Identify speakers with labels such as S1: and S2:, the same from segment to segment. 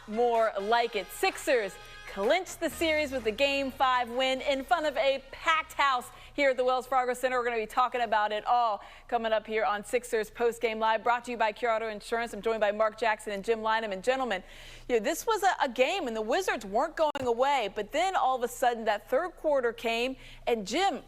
S1: more like it. Sixers clinched the series with a Game 5 win in front of a packed house here at the Wells Fargo Center. We're going to be talking about it all coming up here on Sixers Postgame Live, brought to you by Cure Auto Insurance. I'm joined by Mark Jackson and Jim Lynam. And gentlemen, this was a game, and the Wizards weren't going away. But then all of a sudden, that third quarter came, and Jim,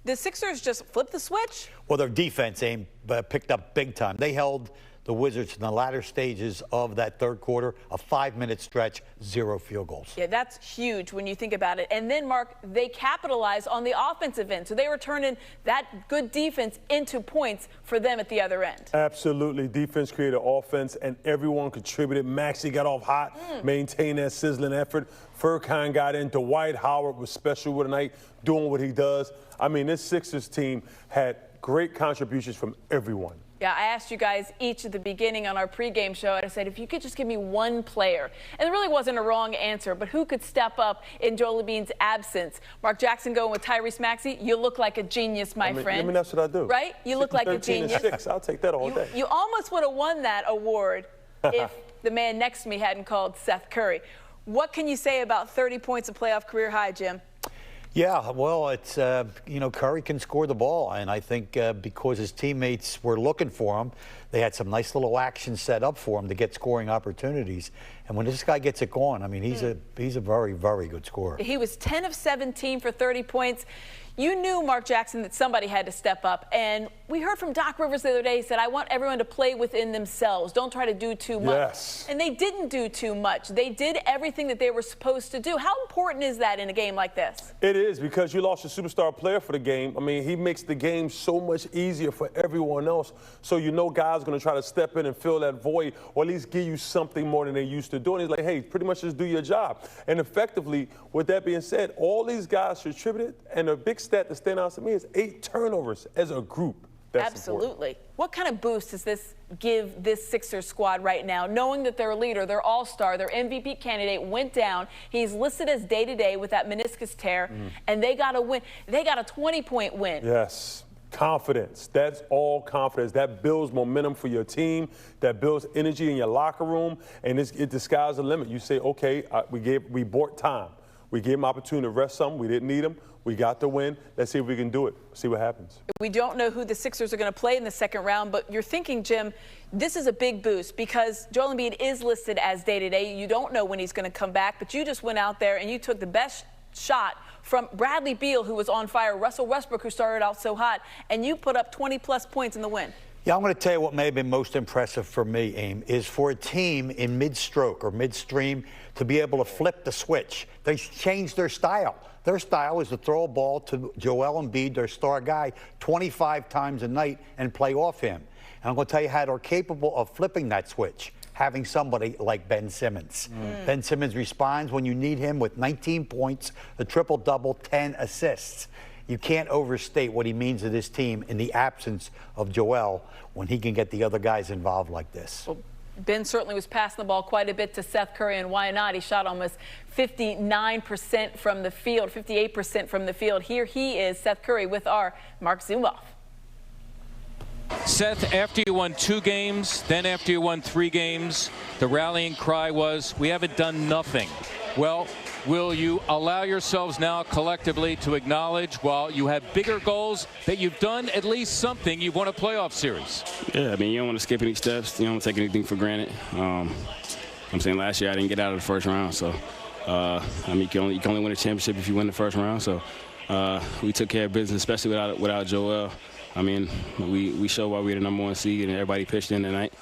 S1: the Sixers just flipped the switch?
S2: Well, their defense picked up big time. They held the Wizards in the latter stages of that third quarter, a 5-minute stretch, 0 field goals.
S1: Yeah, that's huge when you think about it. And then, Mark, they capitalized on the offensive end. So they were turning that good defense into points for them at the other end.
S3: Absolutely. Defense created offense, and everyone contributed. Maxey got off hot, maintained that sizzling effort. Furkan got in. Dwight Howard was special with tonight, doing what he does. I mean, this Sixers team had great contributions from everyone.
S1: Yeah, I asked you guys each at the beginning on our pregame show, and I said, if you could just give me one player, and there really wasn't a wrong answer, but who could step up in Joel Embiid's absence? Mark Jackson going with Tyrese Maxey. You look like a genius, my friend.
S3: I mean, that's what I do.
S1: Right? You look like a genius.
S3: 6. I'll take that all day.
S1: You almost would have won that award if the man next to me hadn't called Seth Curry. What can you say about 30 points of playoff career high, Jim?
S2: Yeah, well, it's, Curry can score the ball, and I think because his teammates were looking for him, they had some nice little action set up for him to get scoring opportunities. And when this guy gets it going, I mean, he's a very, very good scorer.
S1: He was 10 of 17 for 30 points. You knew, Mark Jackson, that somebody had to step up. And we heard from Doc Rivers the other day. He said, I want everyone to play within themselves. Don't try to do too much.
S3: Yes.
S1: And they didn't do too much. They did everything that they were supposed to do. How important is that in a game like this?
S3: It is, because you lost your superstar player for the game. I mean, he makes the game so much easier for everyone else. So you know guys are going to try to step in and fill that void, or at least give you something more than they used to do. And he's like, hey, pretty much just do your job. And effectively, with that being said, all these guys contributed, and a big stat that stands out to me is 8 turnovers as a group. That's
S1: absolutely
S3: important.
S1: What kind of boost does this give this Sixers squad right now, knowing that their leader, their all-star, their MVP candidate went down? He's listed as day-to-day with that meniscus tear, and they got a win. They got a 20-point win.
S3: Yes. Confidence. That's all confidence. That builds momentum for your team. That builds energy in your locker room, and it the sky's the limit. You say, okay, we bought time. We gave him opportunity to rest some. We didn't need him. We got the win. Let's see if we can do it. See what happens.
S1: We don't know who the Sixers are going to play in the second round, but you're thinking, Jim, this is a big boost because Joel Embiid is listed as day-to-day. You don't know when he's going to come back, but you just went out there and you took the best shot from Bradley Beal, who was on fire, Russell Westbrook, who started out so hot, and you put up 20-plus points in the win.
S2: Yeah, I'm going to tell you what may have been most impressive for me, Aim, is for a team in mid-stroke or midstream to be able to flip the switch. They changed their style. Their style is to throw a ball to Joel Embiid, their star guy, 25 times a night and play off him. And I'm going to tell you how they're capable of flipping that switch, having somebody like Ben Simmons. Ben Simmons responds when you need him with 19 points, a triple-double, 10 assists. You can't overstate what he means to this team in the absence of Joel when he can get the other guys involved like this.
S1: Well, Ben certainly was passing the ball quite a bit to Seth Curry, and why not? He shot almost 59% from the field, 58% from the field. Here he is, Seth Curry, with our Mark Zumoff.
S4: Seth, after you won 2 games, then after you won 3 games, the rallying cry was, we haven't done nothing. Well, will you allow yourselves now collectively to acknowledge, while you have bigger goals, that you've done at least something? You've won a playoff series.
S5: Yeah, I mean, you don't want to skip any steps. You don't take anything for granted. I'm saying last year I didn't get out of the first round. So, I mean, you can only win a championship if you win the first round. So we took care of business, especially without Joel. I mean, we showed why we're the #1 seed, and everybody pitched in tonight.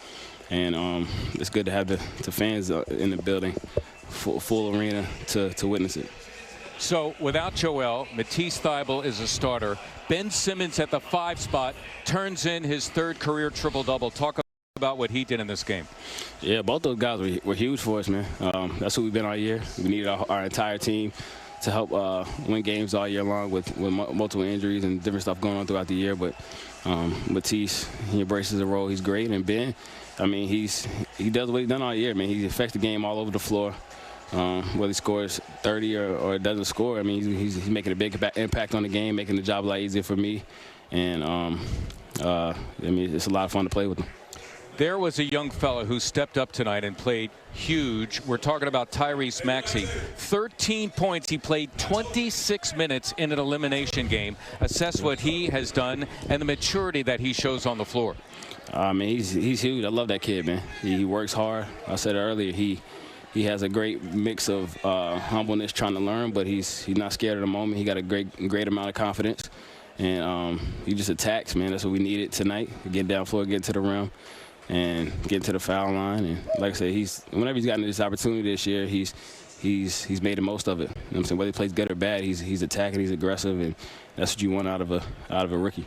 S5: And it's good to have the fans in the building, full arena to witness it.
S4: So without Joel, Matisse Thybulle is a starter. Ben Simmons at the 5 spot turns in his 3rd career triple-double. Talk about what he did in this game.
S5: Yeah, both those guys were huge for us, man. That's what we've been all year. We needed our entire team to help win games all year long with multiple injuries and different stuff going on throughout the year. But Matisse, he embraces the role. He's great. And Ben, I mean, he does what he's done all year, man. He affects the game all over the floor. Whether he scores 30 or doesn't score, I mean, he's making a big impact on the game, making the job a lot easier for me. And, I mean, it's a lot of fun to play with him.
S4: There was a young fellow who stepped up tonight and played huge. We're talking about Tyrese Maxey. 13 points. He played 26 minutes in an elimination game. Assess what he has done and the maturity that he shows on the floor.
S5: I mean, he's huge. I love that kid, man. He works hard. I said earlier, he has a great mix of humbleness, trying to learn, but he's not scared of the moment. He got a great amount of confidence, and he just attacks, man. That's what we needed tonight. Get down floor, get to the rim, and get to the foul line. And like I said, whenever he's gotten this opportunity this year, he's made the most of it. You know what I'm saying? Whether he plays good or bad, he's attacking, he's aggressive, and that's what you want out of a rookie.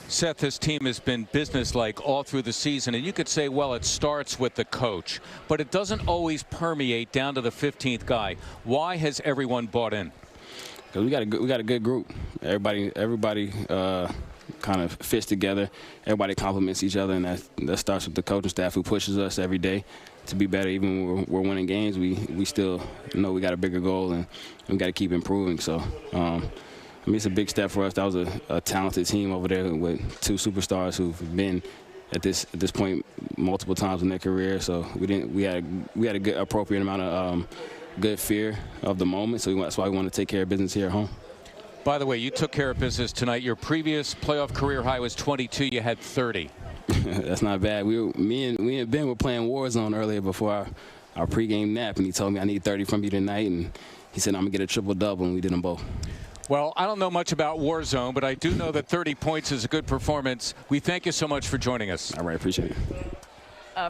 S4: Seth, this team has been businesslike all through the season, and you could say, well, it starts with the coach, but it doesn't always permeate down to the 15th guy. Why has everyone bought in?
S5: Because we got a good group. Everybody kind of fits together. Everybody complements each other, and that starts with the coaching staff who pushes us every day to be better. Even when we're winning games, we still know we got a bigger goal, and we got to keep improving. So. I mean, it's a big step for us. That was a talented team over there with two superstars who've been at this point multiple times in their career. So we had a good appropriate amount of good fear of the moment. So that's why we want to take care of business here at home.
S4: By the way, you took care of business tonight. Your previous playoff career high was 22. You had 30.
S5: That's not bad. Me and Ben were playing Warzone earlier before our pregame nap, and he told me I need 30 from you tonight, and he said I'm gonna get a triple-double, and we did them both.
S4: Well, I don't know much about Warzone, but I do know that 30 points is a good performance. We thank you so much for joining us.
S5: All right, appreciate it.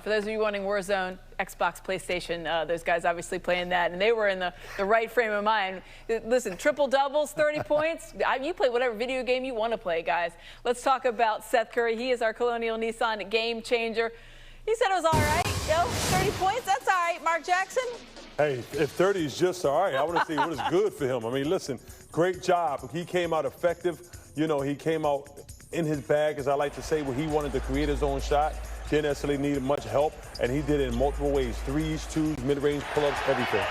S1: For those of you wanting Warzone, Xbox, PlayStation, those guys obviously playing that, and they were in the right frame of mind. Listen, triple doubles, 30 points. You play whatever video game you want to play, guys. Let's talk about Seth Curry. He is our Colonial Nissan game changer. He said it was all right. 30 points, that's all right. Mark Jackson?
S3: Hey, if 30 is just all right, I want to see what is good for him. I mean, listen, great job. He came out effective. You know, he came out in his bag, as I like to say, where he wanted to create his own shot. Didn't necessarily need much help, and he did it in multiple ways. Threes, twos, mid-range pull-ups, everything.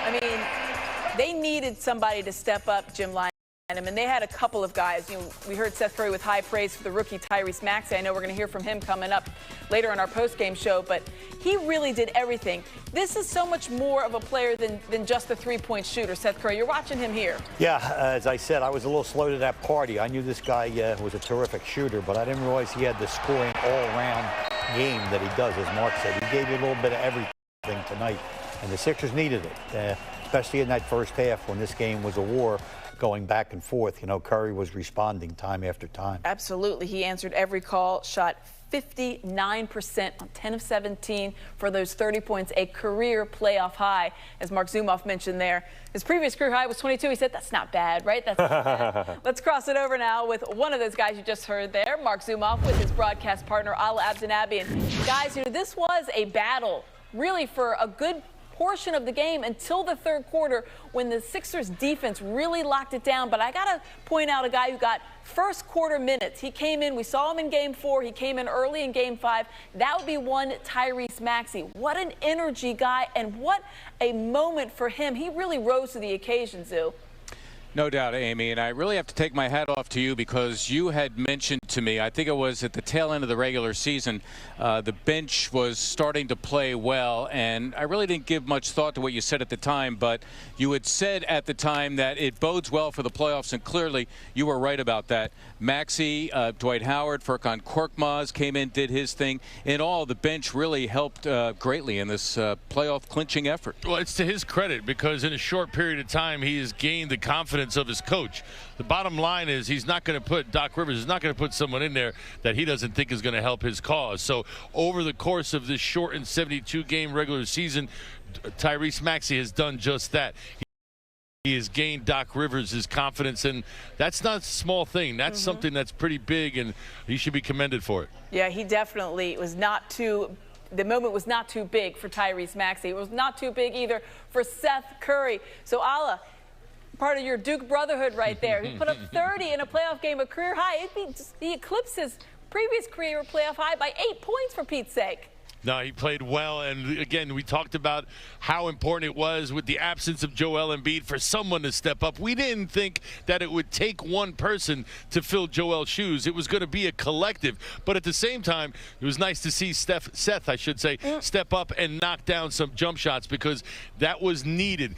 S1: I mean, they needed somebody to step up, Jim Lyon. And they had a couple of guys. You know, we heard Seth Curry with high praise for the rookie Tyrese Maxey. I know we're going to hear from him coming up later in our post-game show, but he really did everything. This is so much more of a player than just a three-point shooter, Seth Curry. You're watching him here.
S2: Yeah, as I said, I was a little slow to that party. I knew this guy was a terrific shooter, but I didn't realize he had the scoring all-around game that he does, as Mark said. He gave you a little bit of everything tonight, and the Sixers needed it, especially in that first half when this game was a war. Going back and forth, you know, Curry was responding time after time.
S1: Absolutely. He answered every call, shot 59% on 10 of 17 for those 30 points, a career playoff high, as Mark Zumoff mentioned there. His previous career high was 22. He said, that's not bad, right? That's not bad. Let's cross it over now with one of those guys you just heard there, Mark Zumoff, with his broadcast partner, Ala Abdinabi. And guys, you know, this was a battle, really, for a good portion of the game until the third quarter when the Sixers defense really locked it down. But I got to point out a guy who got first quarter minutes. He came in, we saw him in game 4. He came in early in game 5. That would be one Tyrese Maxey. What an energy guy, and what a moment for him. He really rose to the occasion, Zoo.
S4: No doubt, Amy, and I really have to take my hat off to you because you had mentioned to me, I think it was at the tail end of the regular season, the bench was starting to play well, and I really didn't give much thought to what you said at the time, but you had said at the time that it bodes well for the playoffs, and clearly you were right about that. Maxey, Dwight Howard, Furkan Korkmaz came in, did his thing. In all, the bench really helped greatly in this playoff clinching effort.
S6: Well, it's to his credit because in a short period of time, he has gained the confidence of his coach. The bottom line is he's not going to put Doc Rivers is not going to put someone in there that he doesn't think is going to help his cause. So over the course of this shortened 72-game regular season, Tyrese Maxey has done just that. He has gained Doc Rivers' confidence, and that's not a small thing. That's something that's pretty big, and he should be commended for it.
S1: Yeah, he definitely was not too. The moment was not too big for Tyrese Maxey. It was not too big either for Seth Curry. So, Ala, part of your Duke brotherhood right there. He put up 30 in a playoff game, a career high. He eclipsed his previous career playoff high by 8 points, for Pete's sake.
S6: No, he played well, and again, we talked about how important it was with the absence of Joel Embiid for someone to step up. We didn't think that it would take one person to fill Joel's shoes. It was going to be a collective, but at the same time, it was nice to see Seth, step up and knock down some jump shots because that was needed.